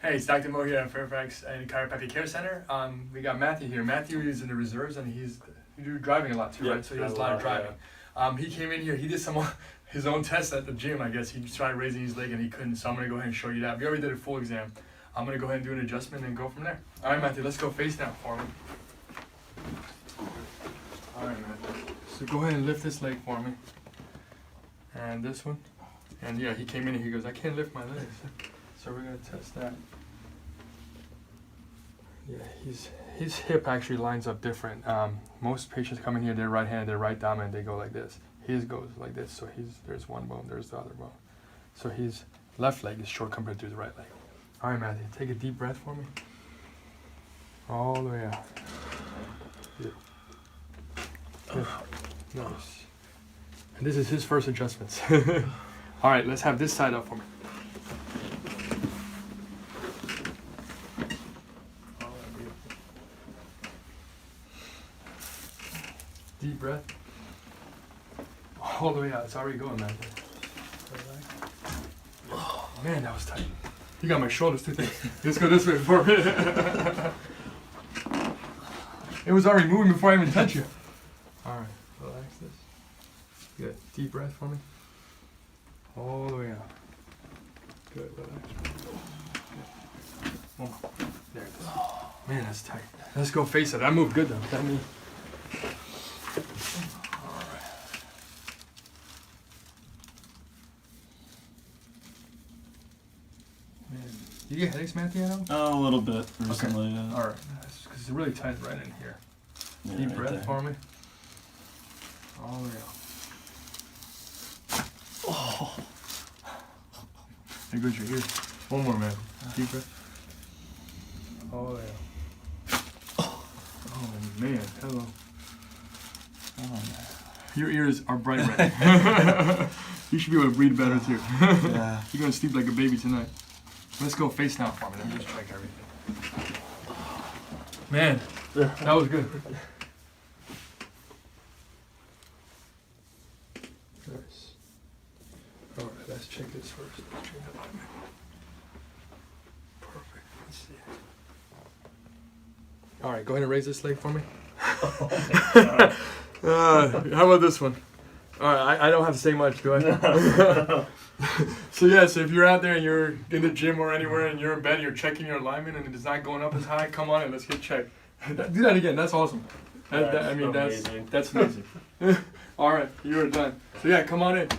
Hey, it's Dr. Mo here at Fairfax and Chiropractic Care Center. We got Matthew here. Matthew is in the reserves and he's driving a lot too, right? So he does a lot of driving. Yeah. He came in here. He did his own tests at the gym. I guess he tried raising his leg and he couldn't. So I'm gonna go ahead and show you that. We already did a full exam. I'm gonna go ahead and do an adjustment and go from there. All right, Matthew. Let's go face down for me. All right, Matthew. So go ahead and lift this leg for me. And this one. And yeah, he came in and he goes, I can't lift my legs. So we're gonna test that. Yeah, his hip actually lines up different. Most patients come in here, they're right-handed, they're right dominant, they go like this. His goes like this, so there's one bone, there's the other bone. So his left leg is short compared to the right leg. All right, Matthew, take a deep breath for me. All the way out. Good. Good. Nice. And this is his first adjustments. All right, let's have this side up for me. Deep breath. All the way out. It's already going, man. Oh, man, that was tight. You got my shoulders too thick. Let's go this way for a minute. It was already moving before I even touched you. All right, relax this. Good. Deep breath for me. All the way out. Good, relax. Good. One more. There it is. Man, that's tight. Let's go face it. I moved good though. That means. Do you get headaches, Matthew? Oh, a little bit recently. Okay. Yeah. All right, because it's really tight right in here. Yeah, Deep right breath there. for me. All the way out. Oh. There goes your ear. One more, man. Deep breath. All the way out. Oh man, hello. Oh, man. Your ears are bright red. You should be able to breathe better too. Yeah. You're gonna sleep like a baby tonight. Let's go face down for me. Let me just check everything. Man, that was good. Nice. All right, let's check this first. Let's check the alignment. Perfect. Let's see. All right, go ahead and raise this leg for me. How about this one? All right, I don't have to say much, do I? So yes, if you're out there and you're in the gym or anywhere and you're in bed and you're checking your alignment and it's not going up as high, come on in, let's get checked. Do that again. That's awesome. That's amazing. All right, you're done. So yeah, come on in.